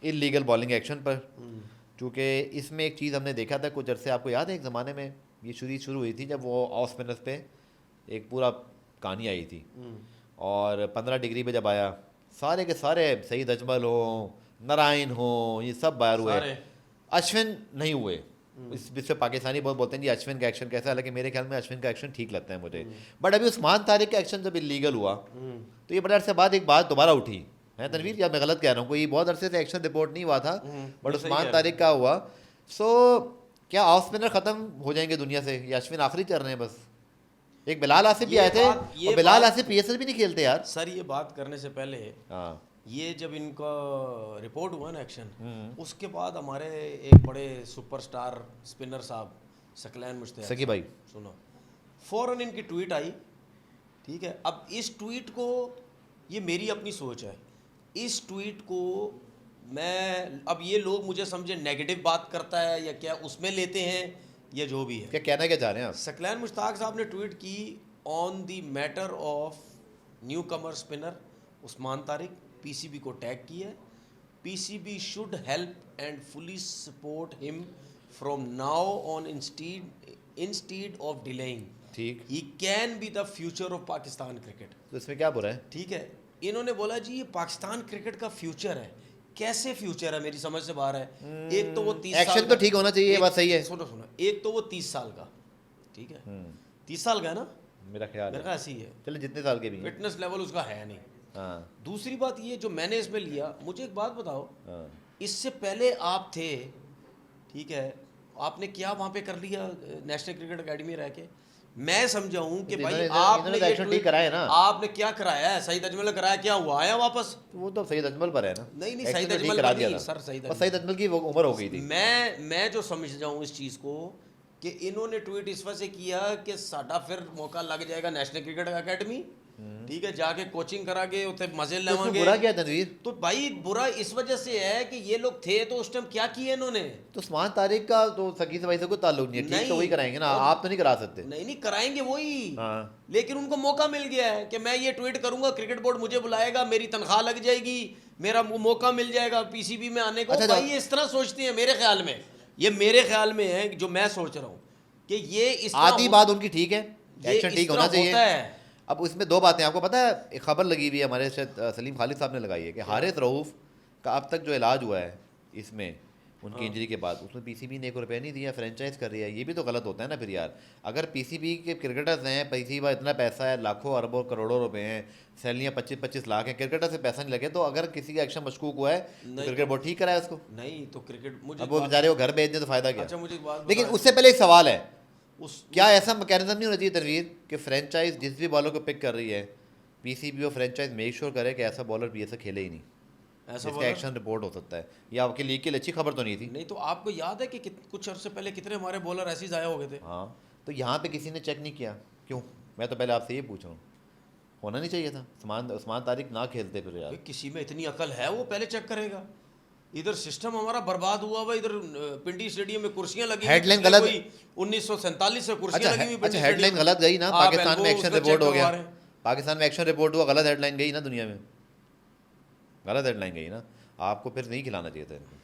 Illegal bowling action पर, चूँकि इसमें एक चीज़ हमने देखा था कुछ अरसे, आपको याद है एक ज़माने में ये शुरू हुई थी जब वो ऑफ स्पिनर्स पे एक पूरा कहानी आई थी, और 15 डिग्री पे जब आया, सारे के सारे सईद अजमल हो, नारायण हो, ये सब बाहर हुए, अश्विन नहीं हुए। इस पे पाकिस्तानी बहुत बोलते हैं जी अश्विन का एक्शन कैसा है, हालांकि मेरे ख्याल में अश्विन का एक्शन ठीक लगता है मुझे, बट अभी उस्मान तारिक का एक्शन जब इलीगल हुआ तो ये बड़े अरसे बाद एक बात दोबारा उठी है। तनवीर, या मैं गलत कह रहा हूँ, कोई बहुत अरसे से एक्शन रिपोर्ट नहीं हुआ था, बट उस्मान तारिक का हुआ। सो क्या ऑफ स्पिनर खत्म हो जाएंगे दुनिया से, या अश्विन आखिरी चल रहे हैं बस? एक बिलाल आसिफ भी आए थे, और बिलाल आसिफ पीएसएल भी नहीं खेलते यार। सर ये बात करने से पहले, हाँ, ये जब इनका रिपोर्ट हुआ ना एक्शन, उसके बाद हमारे एक बड़े सुपरस्टार स्पिनर साहब सकलैन मुश्ताक सकी भाई, सुनो, फौरन इनकी ट्वीट आई, ठीक है। अब इस ट्वीट को, ये मेरी अपनी सोच है, इस ट्वीट को मैं, अब ये लोग मुझे समझे नेगेटिव बात करता है या क्या उसमें लेते हैं, या जो भी है, क्या कहना क्या चाह रहे हैं आप? सकलैन मुश्ताक साहब ने ट्वीट की on the matter of newcomer spinner Usman Tariq, PCB को टैग किया है, PCB should help and fully support him from now on instead of delaying, ठीक, he can be the future of Pakistan cricket. तो इसमें क्या बुरा है? ठीक है, इन्होंने बोला जी ये पाकिस्तान क्रिकेट का फ्यूचर है। कैसे फ्यूचर है, मेरी समझ से बाहर है। एक तो वो 30 एक्शन तो ठीक होना चाहिए, ये बात सही है। सुनो सुनो, एक तो वो 30 साल का, ठीक है, 30 साल का है ना, मेरा ख्याल मेरा ऐसी ही है, चलो जितने साल के भी हैं। फिटनेस लेवल उसका है नहीं। हाँ, दूसरी बात ये जो मैंने इसमें लिया, मुझे एक बात बताओ, हाँ, इससे पहले आप थे, ठीक है, आपने क्या वहाँ पे कर लिया नेशनल क्रिकेट अकेडमी रह के? मैं समझाऊं कि भाई आपने ये एक्शन ठीक कराया ना, आपने क्या कराया है? सईद अजमल ने कराया, क्या हुआ, आया वापस? वो तो सईद अजमल पर है ना। नहीं नहीं, एक्शन सईद तो ठीक अजमल करा पर दिया नहीं था। सर, सईद और सईद अजमल की वो उम्र हो गई थी। मैं जो समझ जाऊं इस चीज़ को कि इन्होंने ट्वीट इस वजह से किया कि साडा फिर मौका लग जाएगा नेशनल क्रिकेट अकेडमी, ठीक है, जाके कोचिंग करा के उसे मजे तो लेवांगे। बुरा क्या तनवीर? तो भाई बुरा इस वजह से है कि ये लोग थे तो उस टाइम क्या किए इन्होंने? तो उस्मान तारिक का तो सकी से भाई से कोई ताल्लुक नहीं है, ठीक, तो वही कराएंगे ना, आप तो नहीं करा सकते। नहीं नहीं कराएंगे वही, हाँ, लेकिन उनको मौका मिल गया है कि मैं ये ट्वीट करूंगा, क्रिकेट बोर्ड मुझे बुलाएगा, मेरी तनख्वाह लग जाएगी, मेरा मौका मिल जाएगा पीसीबी में आने को। अच्छा, भाई ये इस तरह सोचते हैं, मेरे ख्याल में, ये मेरे ख्याल में है जो मैं सोच रहा हूँ कि ये इस तरह आधी बात उनकी ठीक है, एक्शन ठीक होना चाहिए। है। अब इसमें दो बातें, आपको पता है एक खबर लगी हुई है हमारे सलीम खालिद साहब ने लगाई है कि हारिस रऊफ का अब तक जो इलाज हुआ है इसमें उनकी इंजरी के बाद, उसमें पीसीबी ने 1 रुपया नहीं दिया, फ्रेंचाइज कर रही है। ये भी तो गलत होता है ना फिर यार। अगर पीसीबी के क्रिकेटर्स हैं, पीसीबी का इतना पैसा है, लाखों अरबों करोड़ों रुपए हैं, सैलरियाँ 25-25 लाख हैं, क्रिकेटर से पैसा नहीं लगे, तो अगर किसी का एक्शन मशकूक हुआ है तो क्रिकेट बोर्ड ठीक कराए उसको। नहीं तो क्रिकेट मुझे, अब वो बेचारे वो घर भेज दें तो फायदा क्या? अच्छा मुझे एक बात लेकिन उससे पहले एक सवाल है, उस क्या ऐसा मैकेनिज्म नहीं होना चाहिए तनवीर कि फ्रेंचाइज जिस भी बॉलर को पिक कर रही है, पीसीबी और फ्रेंचाइज मेक श्योर करे कि ऐसा बॉलर पीएसए खेले ही नहीं, ऐसा इसका एक्शन रिपोर्ट हो सकता है। ये आपके लीग के लिए अच्छी खबर तो नहीं थी? नहीं तो आपको याद है कि कुछ अर्से पहले कितने हमारे बॉलर ऐसे ही ज़ाया हो गए थे? हाँ, तो यहाँ पे किसी ने चेक नहीं किया क्यों? मैं तो पहले आपसे ये पूछ रहा हूँ, होना नहीं चाहिए था? उस्मान तारिक ना खेलते फिर यार। किसी में इतनी अकल है वो पहले चेक करेगा? इधर सिस्टम हमारा बर्बाद हुआ हुआ, इधर पिंडी स्टेडियम में कुर्सियां लगी, हेडलाइन गलत, 1947 से कुर्सियां लगी हुई। अच्छा हेडलाइन गलत गई ना, पाकिस्तान में एक्शन रिपोर्ट हो गया, पाकिस्तान में एक्शन रिपोर्ट हुआ, गलत हेडलाइन गई ना दुनिया में, गलत हेडलाइन गई ना, आपको फिर नहीं खिलाना चाहिए था इनको।